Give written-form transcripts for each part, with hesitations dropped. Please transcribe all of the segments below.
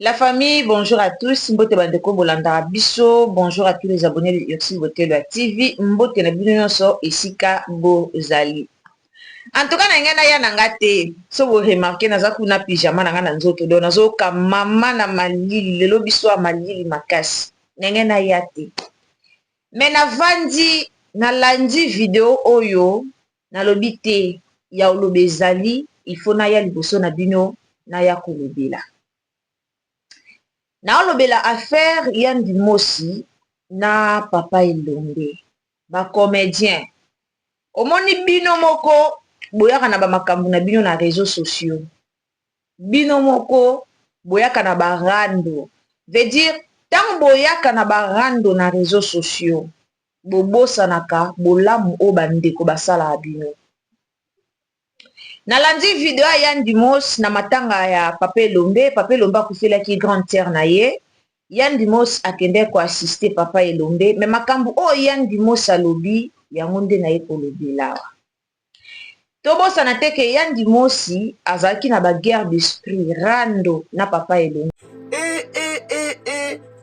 La famille, bonjour à tous. Mbote bandeko bolanda biso. Bonjour à tous les abonnés de Yoxi Botelwa TV. Mbote na bino nyonso esika bozali. En tout cas, na ya nangate. So vous remarquez naza kuna pyjama nanga na nzoto do nazo ka mama na malili lelo biso a malili makasi. Na ya te. Mais na vandi na landi video oyo na lobi te ya olobezali, il faut na ya liboso na bino na ya kolobela. Na olobela affaire Yann Dimosi na Papa Elombe ba comédien. Omoni bino moko boyaka na ba makambo na bino na réseaux sociaux. Bino moko boyaka na ba rando. Veut dire tant boyaka na ba rando na réseaux sociaux. Bobosanaka bolamu o bandeko basala bino. Nalandi video ya Yann Dimos na matanga ya Papa Elombe. Papa Elombe akufelaki grande terre na ye. Yann Dimos akende ko assister Papa Elombe. Mais makambu o Yann Dimos alobi yango nde na ye kolobela. Tobosana te ke Yann Dimosi azalaki na ba guerre d'esprit rando na Papa Elombe.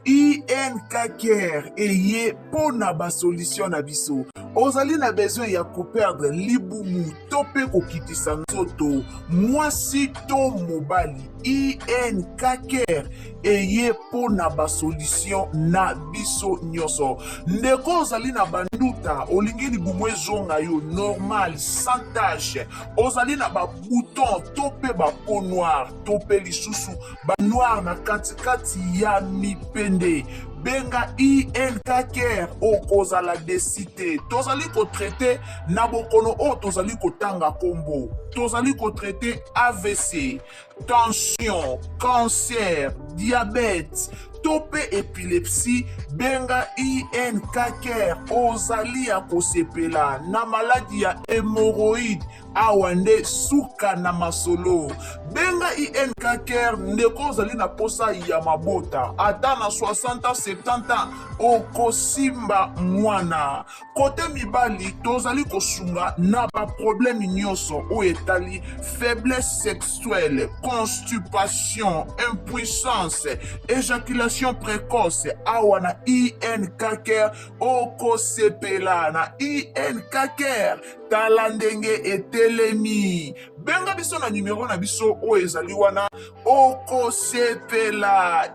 INKKR eye pona ba solution na biso. Ozali na besoin ya koperdre libumu to pe kokitisa nzoto mwasi to mobali. INKKR eye pona ba solution na biso nyonso. Ndeko ozali na banduta olingi libumu ezonga yo normal sans tache. Ozali na ba bouton to pe ba peau noire to pe lisusu ba noir na katikati ya mipende. Benga INKKR okozala desite. Tozali ko traité na bokono o tozali ko tanga kombo. Tozali ko traité AVC, tension, cancer, diabète, tope épilepsie. Benga INKKR ozali ya kosepela na maladie ya hémorroïde awande suka na masolo. Benga INKKR ndeko ozali na posa ya mabota ata na 60 70 ans okosimba mwana. Kote mibali tozali kosunga na ba problème nyonso o etali faiblesse sexuelle, constipation, impuissance, éjaculation précoce awana INKKR okosepela na INKKR tala ndenge etelemi. Benga biso na numero na biso o ezali wana okosepela.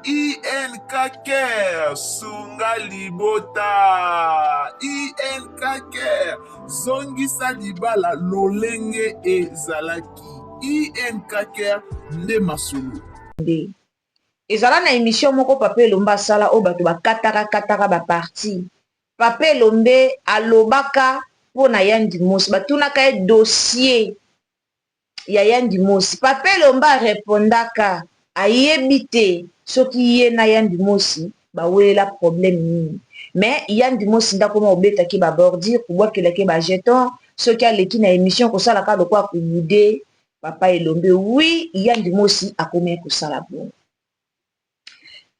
INKKR sunga libota. INKKR zongisa libala lolenge ezalaki. INKKR nde masolo. Ezala na émission moko Papa Elombe asala o bato bakataka ba parti. Papa Elombe alobaka pona Yann Dimosi batunaka ye dossier ya Yann Dimosi. Papa Elombe arepondaka ayebi te soki ye na Yann Dimosi bawelela problème nini. Mais Yann Dimosi ndakoma obetaki ba bordure kubwakelaki ba jeton soki aleki na émission kosalaka lokwa kubude Papa Elombe. Oui, Yann Dimosi akomi kosala bon.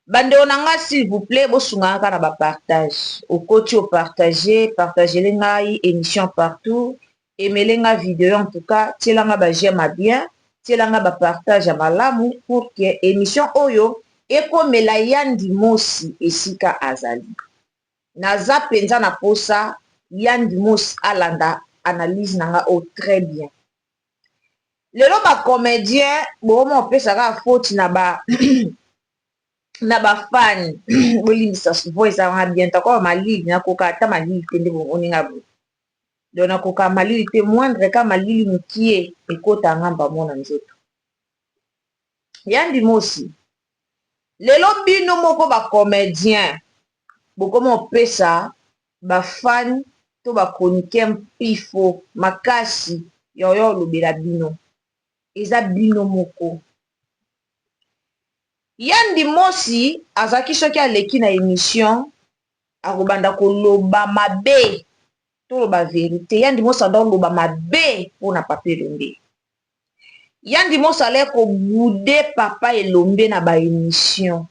Bandeo nanga s'il vous plaît bosungaka na ba partage. Okoti o partager ngai émission partout. Emelenga vidéo en tout cas, tielanga ba j'aime bien, tielanga ba partage à malamu pour que émission oyo ekomela Yann Dimosi esika azali. Naza penza na posa Yann Dimosi alanda analyse nanga o très bien. Lelo ba comédien bomo pesaka faute na ba na ba fan bolingisa voice anga bien tako malili na koka ata malili tende boninga bo. Dona koka malili te moindre ka malili mukie ekota ngamba mona nzoto. Yann Dimosi lelo bino moko ba comédien bokomo pesa ba fan to ba chroniqueur pifo makasi yoyo lobela bino eza bino moko. Yann Dimosi azaki soki aleki na émission akobanda koloba mabe to loba vérité. Yann Dimosi ando loba mabe pona Papa Elombe. Yann Dimosi ale ko boude Papa Elombe na ba émission.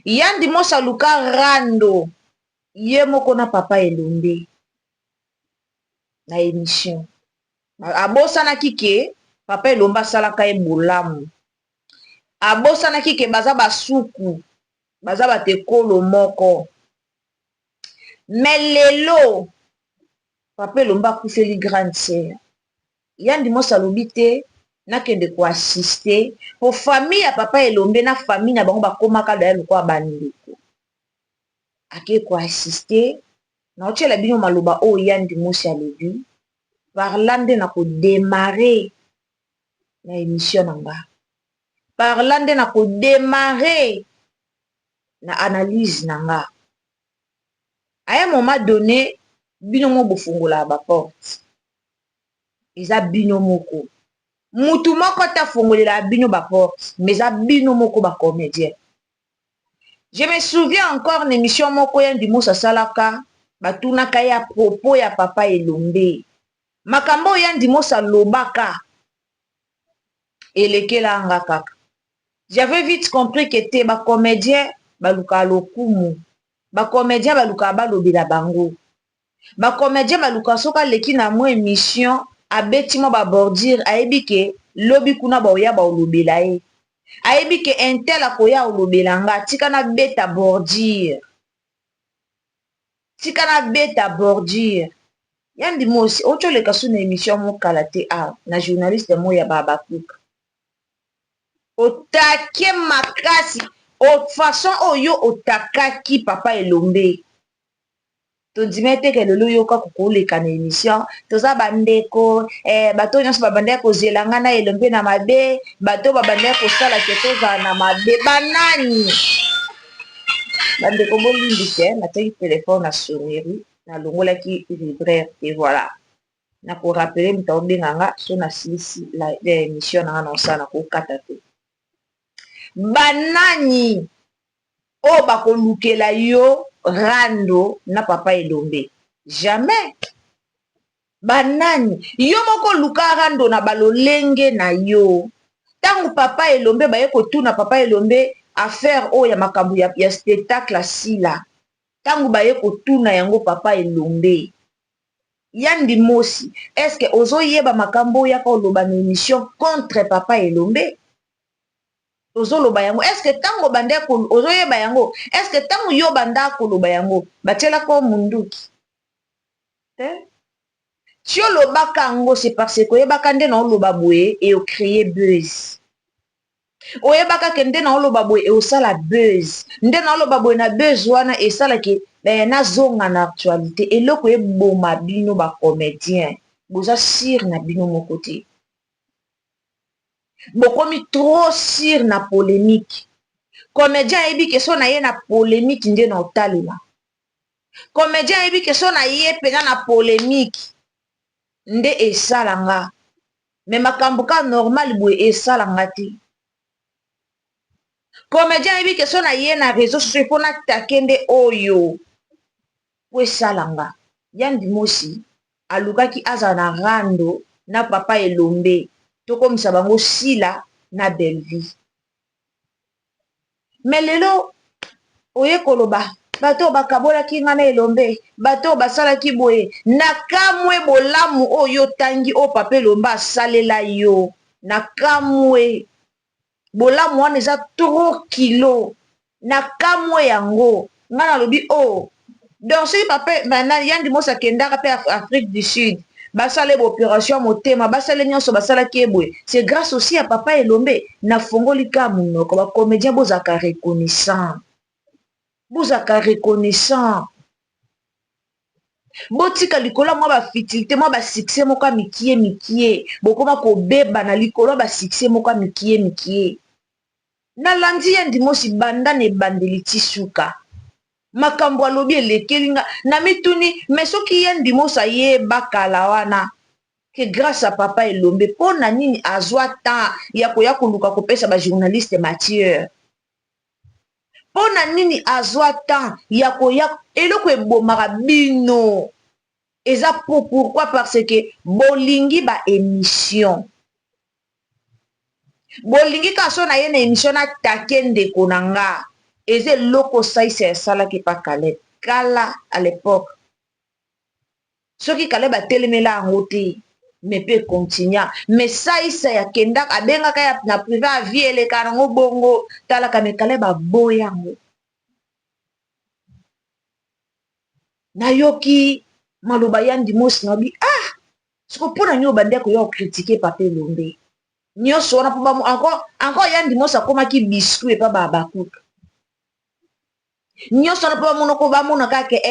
Yann Dimosi aluka rando ye moko na Papa Elombe na émission. Abosana kike Papa Elombe asalaka ye bolamu. abosanaki ke baza basuku baza batekolo moko. Mais lelo papa Elombe akufeli grande sœur Yandi Mos alobi te nakende koassiste po famille ya papa Elombe na famille na bango bakomaka daya lokwa bandeko ake koassiste na otiela bino maloba oyo Yandi Mos alobi parlando na kodemare na émission na nga parlando na kodemare na analyse na nga. À un moment donné, bino mo bofungola ba porte. Eza bino moko. Mutu moko ta fungolela bino ba porte, mais eza bino moko ba comédien. Je me souviens encore une émission moko Yandi Mos asalaka, batunaka ya propos ya papa Elombe. Makambo Yandi Mos alobaka elekela nga kaka. J'avais vite compris que te ba comédien baluka lokumu. Ba comédien baluka balobela bango. Ba comédien baluka soka leki na mo émission abeti mo ba bordir ayebi ke lobi kuna ba oya ba olobela ye. Ayebi ke intel akoya olobela nga tika na beta bordir. Tika na beta bordir. Yandi Mos ocho le kasu na émission mo kalate a na journaliste mo ya babakuka. Otake makasi o façon oyo otakaki papa Elombe. To dimete ke lelo yoka kukoleka na émission toza bandeko bato nyonso babandeka kozelanga na Elombe na mabe bato babandeka kosala ke toza na mabe banani bandeko bolindike nateki telefone na sonnerie na longolaki vibraire et voilà na ko rappeler mtaobenga nga so na silisi la émission na nga na osana ko kata te banani o bakolukela yo rando na papa Elombe jamais. Banani yo moko luka rando na balolenge na yo tangu papa Elombe baye kotuna papa Elombe affaire o ya makambu ya spectacle asila tangu baye kotuna yango papa Elombe Yandi Mos est-ce que ozoyeba makambo ya ko loba na émission contre papa Elombe ozoloba yango est-ce que tango bande ko ozoyeba yango est-ce que tango yo banda ko loba yango batela ko munduki ti olobaka yango c'est parce que oyebaka nde na oloba boye et o créer buzz oyebaka ke nde na oloba boye et osala buzz nde na oloba boye na buzz wana esalaki nazonga na actualité eloko eboma bino ba comédien boza sir na bino moko te bokomi trop sir na polémique. Comédien ebi ke so na ye na polémique nde na otalema. Comédien ebi ke so na ye pena na polémique nde esalanga. Mais makambo ka normal boye esalanga te. Comédien ebi ke so na ye na réseaux sociaux pona takende oyo po esalanga. Yandi Mos alukaki aza na rando na papa Elombe. Tokomisa bango sila na belle vie. Mais lelo oye koloba bato bakabolaki nga na Elombe bato basalaki boye na kamwe bolamu oyo tangi o papa Elombe asalela yo na kamwe bolamu wana eza trop kilo na kamwe yango nga nalobi o donc soki papa Yandi Mos akendaka pe Afrique du Sud basale opération motema basale nyonso basalaki eboye c'est grâce aussi à papa Elombe na fongoli ka munoko ba comédien bozaka reconnaissant botika likolo mwa ba futilité mwa ba succès moko mikie bokoma kobeba na likolo ba succès moko mikie na landi Yandi Mos banda ne bandeli tisuka makambo alobi elekelinga na mituni mais soki Yandi Mos ayeba kala wana que grâce à papa Elombe pona nini azwa temps ya koya koluka kopesa ba journaliste Mathieu pona nini azwa temps ya koya eloko ebomaka bino eza pourquoi parce que bolingi ba émission bolingi kaso na ye na émission na takende konanga eze loko saisi esalaki pa Caleb kala à l'époque soki Caleb atelemela yango te mais peut continuer. Mais ça ya kenda abenga kaya na privé a vie ele karango bongo tala kamekale ba boyango. Na yoki maloba yandi mosi nabi siko pona nyo bande ko yo critiquer Papa Elombe. Nyo sona po ba encore yandi mosi akomaki biscuit pa ba bakuka. Nyo sona po monoko ba mona kake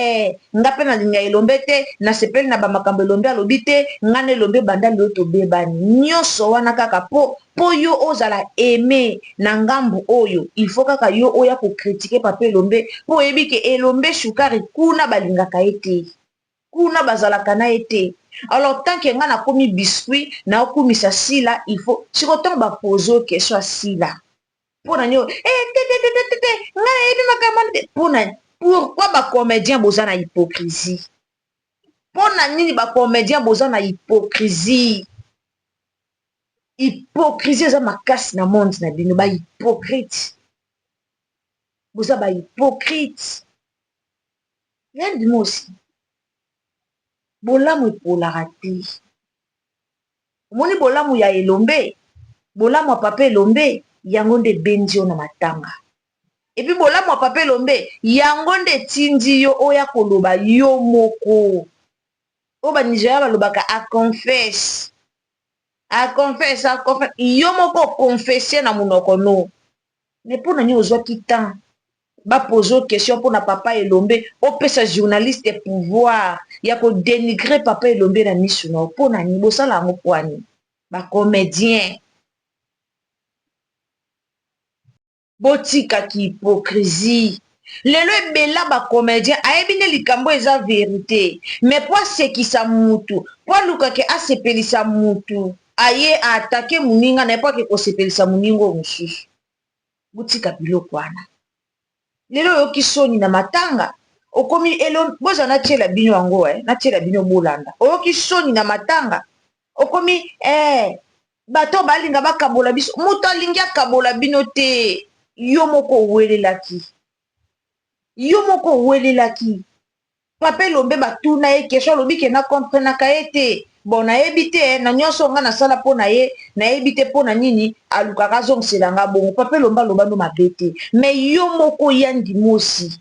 ngape na linga Elombe te na sepeli na ba makambo Elombe alobi te ngane Elombe banda loto beba nyo so wana kaka po yo ozala aimer na ngambu oyo il faut kaka yo oya ko critiquer Papa Elombe po yebi ke Elombe shukari kuna balingaka ete kuna bazalaka na ete. Alors tant que ngana komi biscuit na okumisa sila il faut sikoto ba poser question sila. Pona nyo ngana ebi makamande pona pourquoi ba comédien boza na hypocrisie? Pona nini ba comédien boza na hypocrisie? Hypocrisie eza makasi na monde na bino ba hypocrite. Boza ba hypocrite. Yandi mosi. Bolamu epolaka te. Omoni bolamu ya Elombe, bolamu ya Papa Elombe, yango nde bendi yo na matanga. Epi bolamu ya Papa Elombe, yango nde tindi yo oya koloba yo moko. O ba Nigeria balobaka a confess. A confess. Yo moko confesser na munoko no. Ne pona ni ozwa kitan. Ba poser question pour na Papa Elombe opesa journaliste pouvoir ya ko dénigrer Papa Elombe na misu na pona ni bosala ngo kwani ba comédien botika ki hypocrisie lelo ebela ba comédien ayebi ne likambo eza vérité mais po asekisa mutu po aluka ke asepelisa mutu aye attaquer muninga na po ke kosepelisa muningo mosusu botika biloko wana. Lelo yoki soni na matanga okomi elo boza na tiela bino yango na tiela bino bolanda oyoki soni na matanga okomi bato balinga bakabola biso muto alingi akabola bino te yo moko welelaki Papa Elombe batuna ye kesho alobi ke na comprenaka ye te bon nayebi te na nyonso nga nasala mpo na ye nayebi te mpo na nini alukaka azongiselanga bongo Papa Elombe aloba no mabe te mais yo moko yandi mosi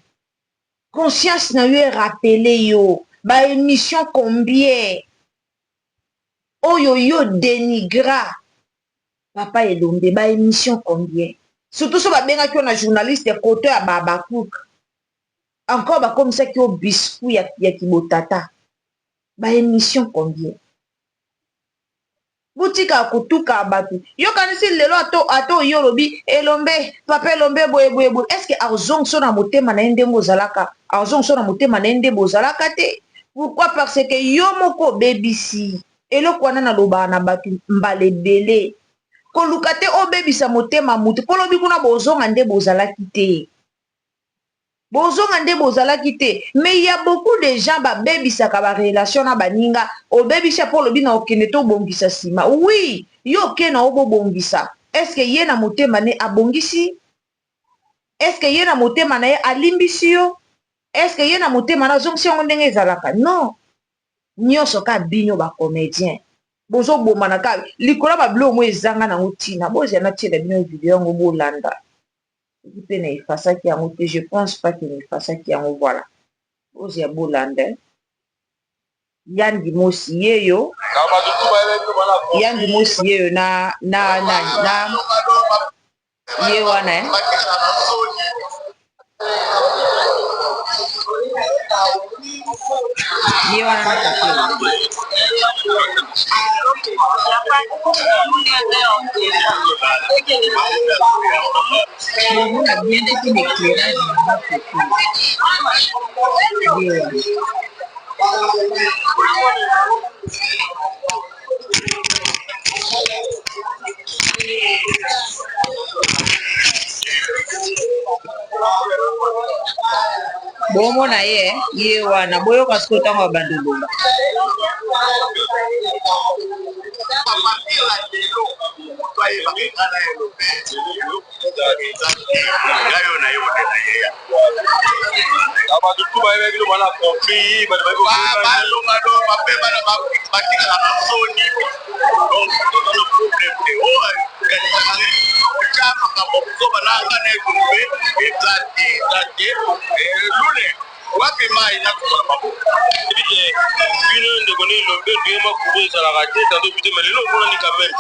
conscience na yo erapele yo ba émission combien oyo yo dénigra Papa Elombe ba émission combien surtout so babengaki yo na journaliste koto ya babakuka encore bakomisaki yo biscuit ya kibotata ba émission combien butika kutuka batu yo kanisi lelo ato yo lobi Elombe Papa Elombe boye est-ce que azongso na motema na ndengo zalaka azongso na motema na ndembo zalaka te pourquoi parce que yo moko bebisi eloko wana na loba na batu mbalebele koluka te obebisa motema mutu polobi kuna bozonga nde bozalaki te bozonga nde bozalaki te mais y a beaucoup de gens babebisaka ba relation na baninga obebisa po lobi na okende to bongisa sima oui yo ke na obobongisa est-ce que ye na motema ne abongisi est-ce que ye na motema na ye alimbisi yo est-ce que ye na motema na zongisi yango ndenge ezalaka non nyonso ka bino ba comédien bozo bomana ka likolo babilo mo ezanga nango tina bozia na tiela bino video yango bolanda pe na efasaki yango te je pense pas que na efasaki yango voilà ozia bolanda yandi mosi yeyo na ye wana ye wana na kape on a bien été l'éclairage de notre Bomo na ye wana boyo kasikuta ngo bandulunga. Wapi mai na kwa bino ndeko ni lombe ndema kuboza la rate tando bite melelo kona ni kamel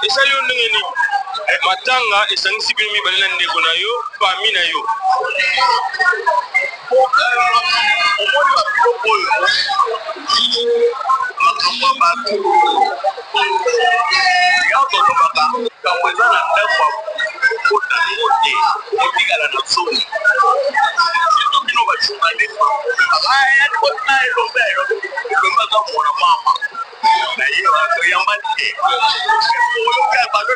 esa yo ndenge ni matanga esangisi bino mi balina ndeko na yo pami na yo omoni ba bino boyo makamba ba ya to no baka kamweza na ndako kota ngote etigala na soni bino ba chungane aya ni kota elombe elombe ka mwana mama na hiyo yambani oyo ka bado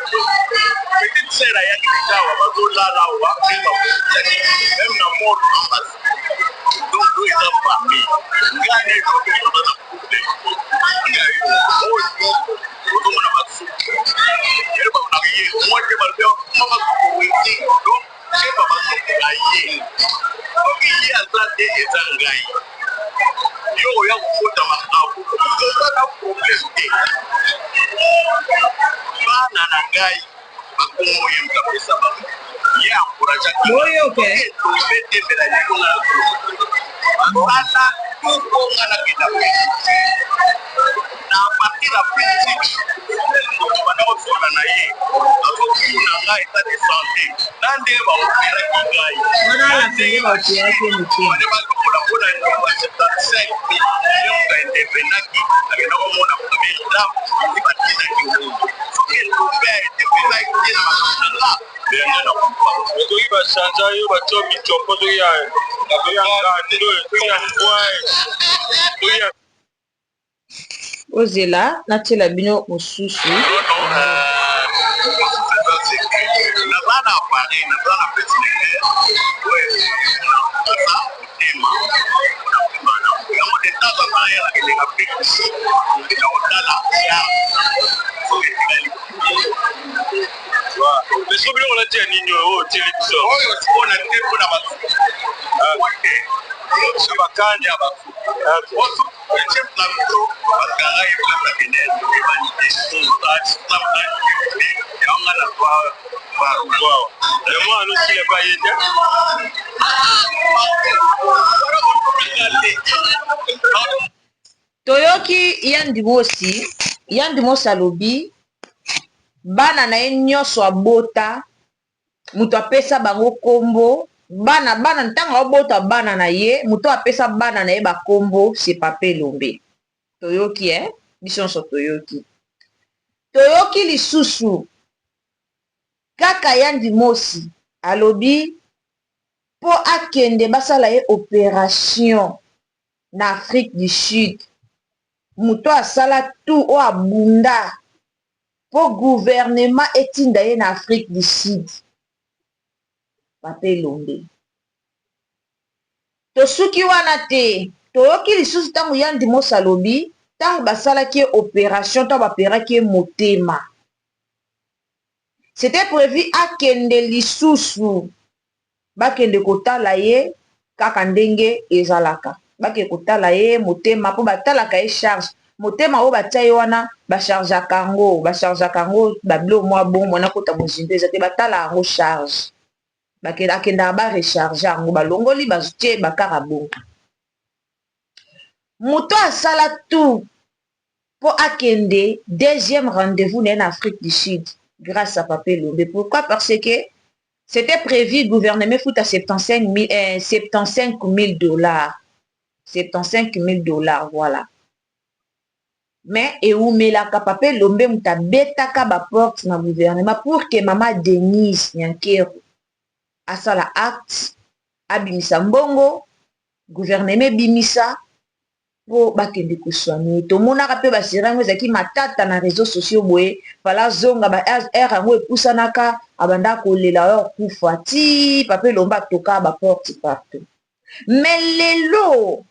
petite sera ya kidawa bado la wa même na mort ambas donc do is up for me ngane ko bino bado Ozela natela bino mosusu toyoki yandimosi alobi bana na ye nyonso abota mutu apesa bango kombo bana ntango abota bana na ye mutu apesa bana na ye bakombo c'est Papa Elombe. Toyoki biso nyonso toyoki lisusu kaka yandimosi alobi po akende basala ye opération na Afrique du Sud mutu asala tout o abunda po gouvernement etinda ye na Afrique du Sud. Papa Elombe tosuki wana te toyoki lisusu ntango yandimosi alobi ntango basalaki ye opération to baperaki ye motema c'était prévu akende lisusu bakende kotala ye kaka ndenge ezalaka bakende kotala ye motema po batalaka ye charge motema oyo batia ye wana bachargeaka yango babilo mwa bongo na kota mozindo eza te batala yango charge akendaka barecharge yango balongoli bazutie bakara bongo moto asala tout po akende deuxième rendez-vous na Afrique du Sud grâce à Papa Elombe. Pourquoi? Parce que c'était prévu gouvernement futa 75 000 $. 75 000 $, voilà. Mais eumelaka Papa Elombe muta betaka ba porte na gouvernement pour que Mama Denise Nyankero asala acte abimisa mbongo gouvernement bimisa po bakende kosoigne tomonaka mpe baseri yango ezalaki matata na réseaux sociaux boye fala zonga ba aire yango epusanaka abanda kolela oyo kufa ti papa elomba atoka baporte partout mais lelo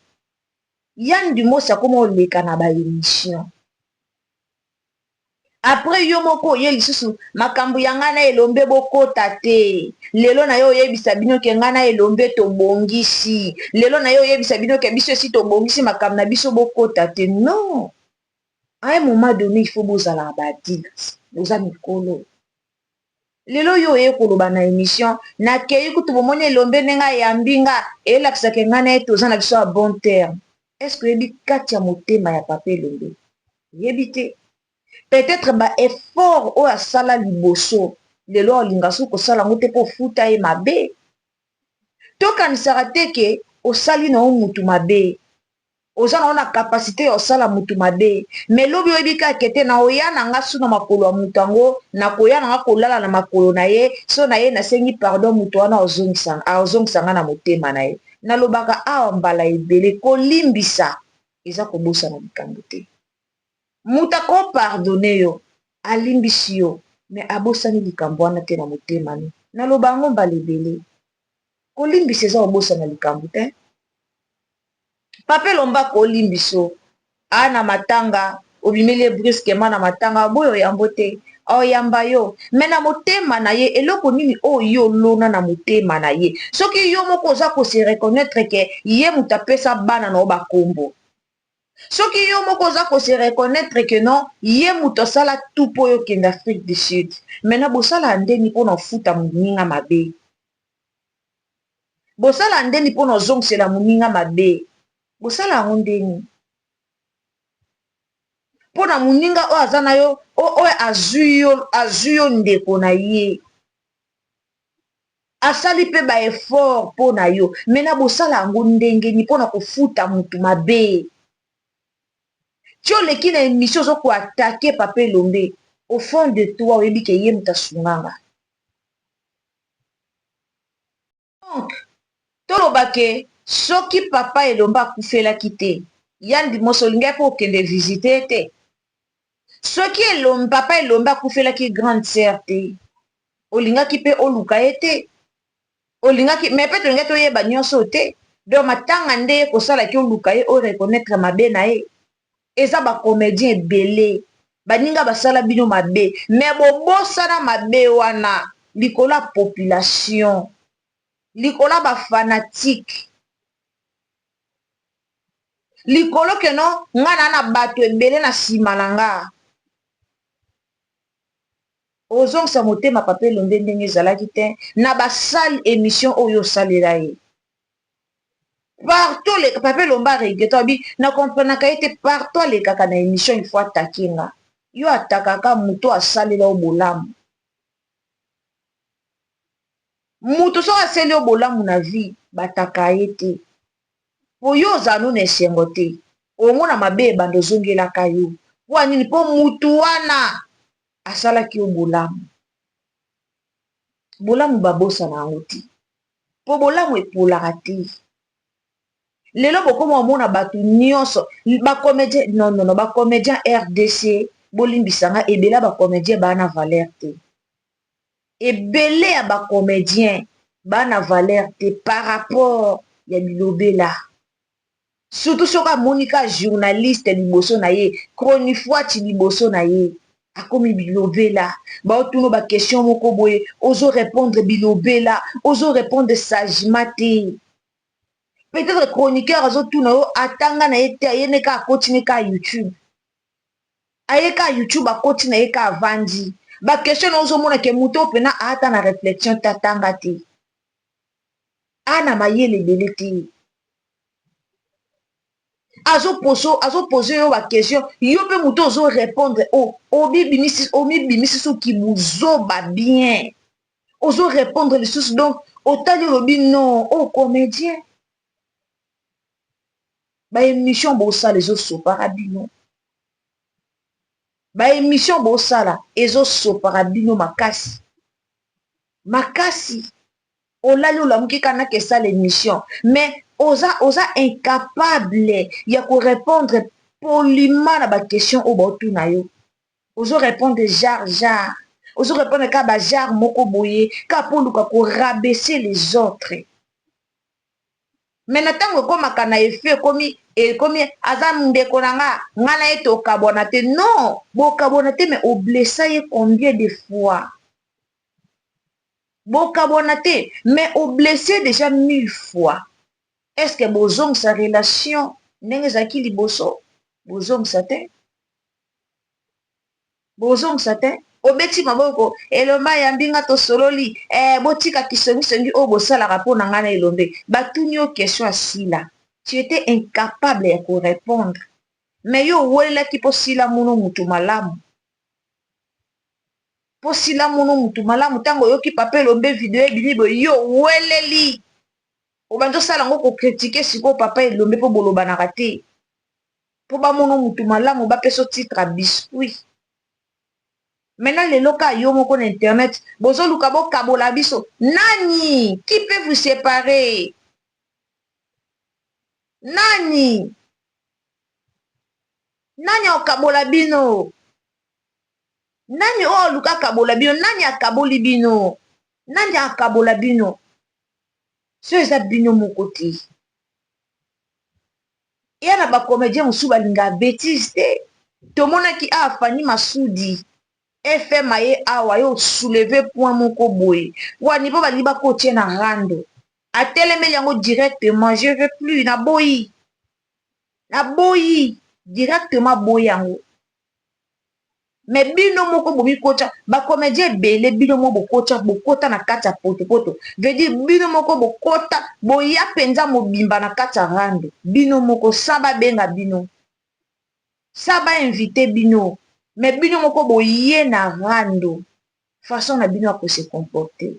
Yann Dumosi akoma oleka na baémission après yo moko oye lisusu makambo ya ngai na elombe bokota te lelo na yo oyebisa bino ke ngai na elombe tobongisi lelo na yo oyebisa bino ke biso esi tobongisi makambo na biso bokota te non à un moment donné il faut bozala badict boza mikolo lelo yo oye koloba na émission nakei kutu bomoni elombe ndenge ayambi nga eyelakisaka ngai na ye toza na biso ya bon terme est ce que oyebi kati ya motema ya papa elombe oyebi te peut-être ba effort oyo asala liboso lelo olinga soki kosala yango te mpo ofuta ye mabe tokanisaka te ke osali na yo mutu mabe oza na yo na kapasité ya osala mutu mabe me lobi oyebi kaka te na oya na nga su na makolo ya mutu yango na koya na nga kolala na makolo na ye so na ye nasengi pardon mutu wana azongisa nga na motema na ye nalobaka awa mbala ebele kolimbisa eza kobosana likambo te mutu akopardone yo alimbisi yo me abosani likambo wana te na motema ni naloba yango mbala ebele kolimbisa eza kobosana likambo te papa elomba kolimbiso ana matanga obimeli brusquement na matanga boyo oyambo te oyamba yo me na motema na ye eloko nini oyo olona na motema na ye soki yo moko oza kose reconnaître ke ye mutu apesa bana na yo bakombo soki yo moko oza kose reconnaître ke non ye mutu asala tout mpo oyo okende Afrique du Sud maintenant bosala ndeni mpo na ofuta moninga mabe bosala ndeni mpo na ozongisela moninga mabe bosala yango ndeni mpo na moninga oyo aza na yo oyo azwi yo ndeko na ye asali mpe baeffort mpo na yo mena bosala yango ndengeni mpo na kofuta mutu mabe ti oleki na émission ozokoatake papa elombe au fond de toi oyebi ke ye mutu asunganga donc toloba ke soki papa elombe akufelaki te Yann Dumosi olingai mpo okende visite te soki papa elombe akufelaki grande sœur te olingaki mpe oluka ye te olingaki me mpe tolingai toyeba nyonso te donc matanga nde ye kosalaki oluka ye oreconnaître mabe na ye eza bacomédien ebele baninga basala bino mabe me bobosana mabe wana likolo ya population likolo ya bafanatike likolo keno nga na bato ebele na nsima na nga ozongisa motema papa elombe ndenge ezalaki te na basali émission oyo osalela ye partout leka papa elombe aregeta abi na komprenaka ye te partout alekaka na émission il faut atake nga yo atakaka moto asalela yo bolamu moto soki aseli yo bolamu na vie bataka ye te po yo ozala no na esengo te omona mabe ebanda ozongelaka yo po anini mpo mutu wana asalaki yo bolamu babosana yango te po bolamu epolaka te lelo bokoma omona bato nyonso bacomédien non bacomédien RDC bolimbisanga ebele ya bacomédien baa na valeur te ebele ya bacomédien baa na valeur te par rapport ya bilobela surtout soki amonika journaliste liboso na ye chronifoiti liboso na ye akomi bilobela baotuna baquestion moko boye ozorépondre bilobela ozorépondre sagement te peut-être chroniqueur azotuna yo atanga na ye te aye ne ka akoti ne ka YouTube aye ka YouTube akoti na ye ka avandi baquestion na ozomona ke moto mpena aata na réflexion te atanga te ana mayele ebele te azopose yo baquestion yo mpe moto ozorépondre omibimisi soki bozoba bien ozorépondre lisusu donc otali olobi non comédien baémission bosala ezosopaka bino baémission bosala ezosopaka bino makasi olali olamuki kanaka esala émission mais oza incapable ya répondre poliment na ba question o botuna yo. Ozo répondre jar. Ozo répondre ka ba jar moko boye ka poluka ko rabaisser les autres. Mais natango komaka na effet komi aza ndeko na nga na ye tokabwana te. Non, bokabwana te, mais oblessa ye combien de fois? Bokabwana te, mais oblessé déjà 1000 fois. Est-ce que bozong sa relation ndenge zaki liboso? Bozong sa te? Bozong sa te? Obeti maboko elomba ya mbinga to sololi botika kisongi o bosalaka mpo na nga na elombe batuni yo question asila. Tu étais incapable ya répondre. Mais yo welelaki mpo sila muno mutu malamu. Po sila muno mutu malamu tango yoki papa elombe video ebinibo yo weleli. Obanjo sala ngo ko critiquer siko papa elombe po bolobanaka te. Po ba muno mutu malamu ba peso titre biscuit. Maintenant, les locaux yo moko na internet, bozo luka bo kabola biso. Nani? Qui peut vous séparer? Nani? Nani o kabola bino? Nani o luka kabola bino? Nani akaboli bino? Nani akabola bino? So eza bino moko te. Yana ba comédien musu balinga bêtise te. Tomonaki a Fani Masudi. FM aye awa yo soulever point moko boye. Wani bo bali ba ko tie na rando. Atelemeli yango directement, je veux plus na boyi. Na boyi directement boyi yango. Mais bino moko bomi kocha ba comédien belé bino moko bokota na kati ya poto. Veut dire bino moko bokota boya penza mobimba na kati ya rando. Bino moko saba benga bino. Saba invité bino. Mais bino moko boye na rando. Façon na bino ya se comporter.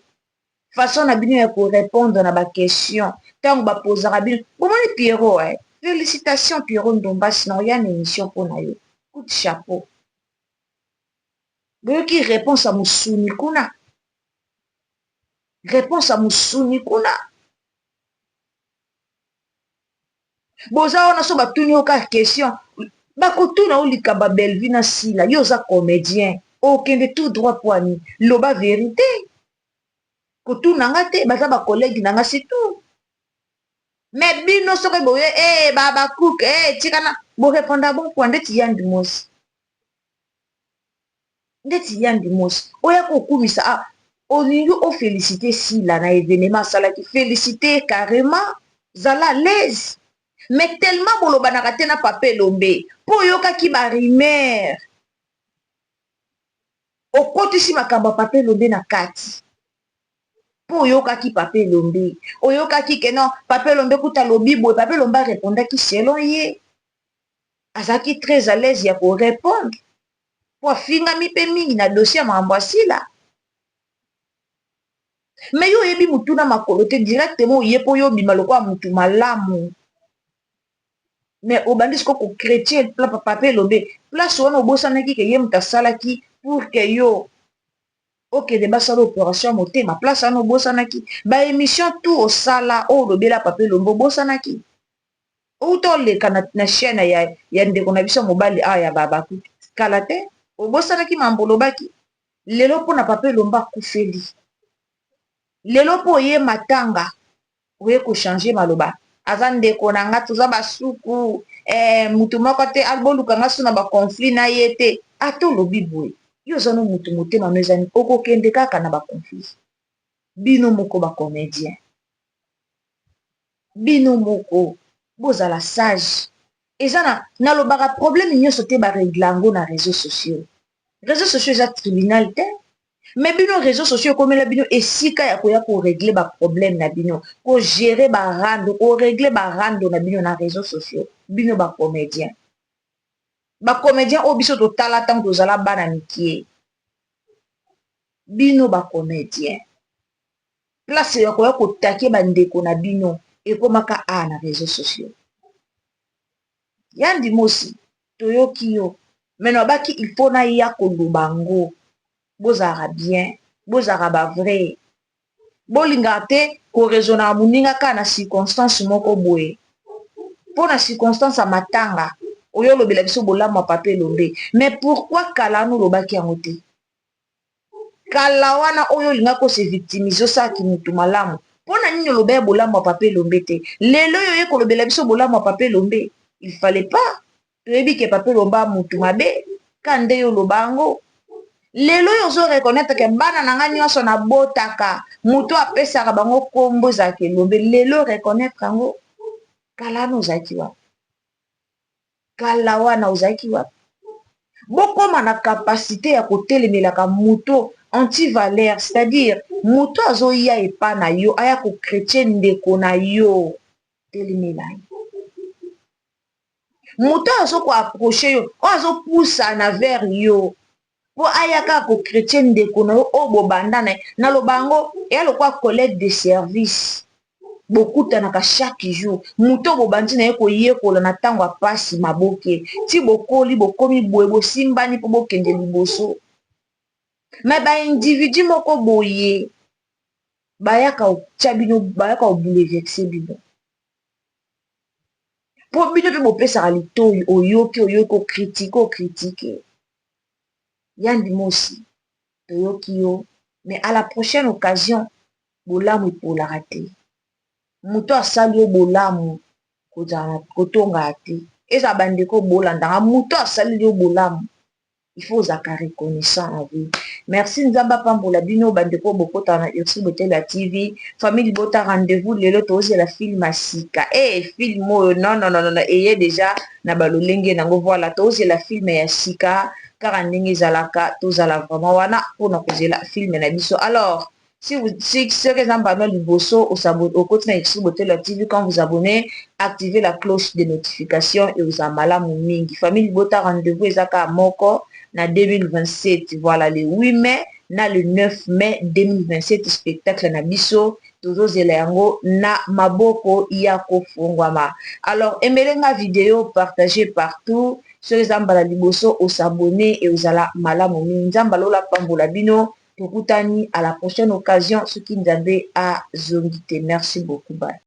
Façon na bino ya répondre na ba question. Tant ba posera bino. Bomoni Pierrot Félicitations Pierrot Ndomba, sinon y a une émission pour na yo. Coup de chapeau. Boyoki réponse à Musuni kuna. Réponse à Musuni kuna. Boza ona so batuni oka question. Bakotuna olika ba Belvina Sila, yo za comédien. Okende tout droit poani. Loba vérité. Kotuna ngate baza ba collègue nanga c'est tout. Mais bino soke boye baba cook tikana bo répondre bon point ndeti yandi mos. Ndeti yandi mos. Oya ko kumisa olingi o féliciter Sila na événement sala ki féliciter carrément zala l'aise. Mais tellement boloba na raté na papé lombe po yoka ki ba rimer. Okotisi makamba papé lombe na kati. Po yoka ki papé lombe. Oyoka ki ke non papé lombe kuta lobi boy papé lombe répondait ki selon ye. Azaki très à l'aise ya ko répondre. Po finga mi pe mingi na dossier mambwasi la. Mais yo yebi mutu na makolote directement ye po yo bima lokwa mutu malamu. Mais au bandis ko chrétien papé lombe place wana obosana ki ke ye mutasala ki pour que yo ok de basala opération moté ma place wana obosana ki ba émission tout au sala o lobela papé lombe obosana ki ou to le na chaîne ya ndeko na biso mobali ya baba ku kala te obosana ki mambolo baki lelo po na papé lomba kufeli lelo po ye matanga oye ko changer maloba aza ndeko na nga toza basuku mutu moko te alboluka nga so na ba conflit na ye te ato lobi boye yo zano mutu motema no ezani okokende kaka na ba conflit bino moko ba comédien bino moko bozala sage eza na lobaka problème nyonso te ba réglango na réseaux sociaux eza tribunal te. Mais bino réseaux sociaux comme la bino esika ya koya ko régler ba problème na bino ko gérer ba rando ko régler ba rando na bino na réseaux sociaux bino ba comédien o biso to tala tant to zala bana mikie bino ba comédien place ya koya ko take ba ndeko na bino e komaka na réseaux sociaux yandi mosi toyoki yo meno baki il faut na ya ko lubango bozara bien bozara ba vrai bolinga te korezona moninga ka na circonstance moko boye mpo na circonstance ya matanga oyo olobela biso bolamu ya papa elombe. Mais pourquoi kala wana olobaki yango te? Kala wana oyo olinga kose victimize osalaki mutu malamu mpo na nini oloba ya bolamu ya papa elombe te? Lelo oyo oye kolobela biso bolamu ya papa elombe, il fallait pas toyebi ke papa elombe mutu mabe ka nde yo oloba yango. Lelo oyo ozo reconnaître ke bana na nga nyonso nabotaka mutu apesaka bango kombo ezalaka elombe, lelo reconnaître yango. Kala wana ozalaki wapi? Kala wana ozalaki wapi? Bokoma na kapasité ya kotelemelaka mutu anti-valeur, c'est-à-dire mutu azoya epa na yo aya kokretien ndeko na yo telemela ye. Mutu azokoapproche yo oyo azopusana vers yo po aya kaka kokretien ndeko na yo oyo bobandana naloba yango eya lokwa collègue de service bokutanaka chaque jour mutu bobandi na ye koyekola na ntango apasi maboke ti bokoli bokomi boye bosimbani mpo bokende liboso. Me baindividu moko boye bayaka otya bino bayaka obouleverse bino mpo bino mpe bopesaka litoi oyoki okritike yandi mosi toyoki yo. Mais à la prochaine occasion bolamu epolaka te. Mutu asali yo bolamu kotonga te eza bandeko bolandanga mutu asali yo bolamu il faut ozalaka reconnaissant en vie. Merci nzamba pambola bino bandeko bokota na Ursi Botela TV famille bota rendez-vous lelo tozela film asika film oyo non eye déjà na balolenge nango voilà tozela film ya sika kaka ndenge ezalaka tozala vraiment wana mpona kozela film na biso. Alors si ceux qui ont pas liboso au côté de Botela TV, quand vous abonnez, activez la cloche de notification et vous avez malamu mingi. Famille Bota rendez-vous ezaka moko na 2027. Voilà le 8 mai na le 9 mai 2027 spectacle na biso tozozela yango na maboko ya kofungwama. Alors aimez la vidéo, partagez partout. Ceux qui ont pas liboso au s'abonner et vous avez malamu mingi. Nzamba lola pambola bino. À la prochaine occasion, ce qui nous avait à Zongité. Merci beaucoup. Bye.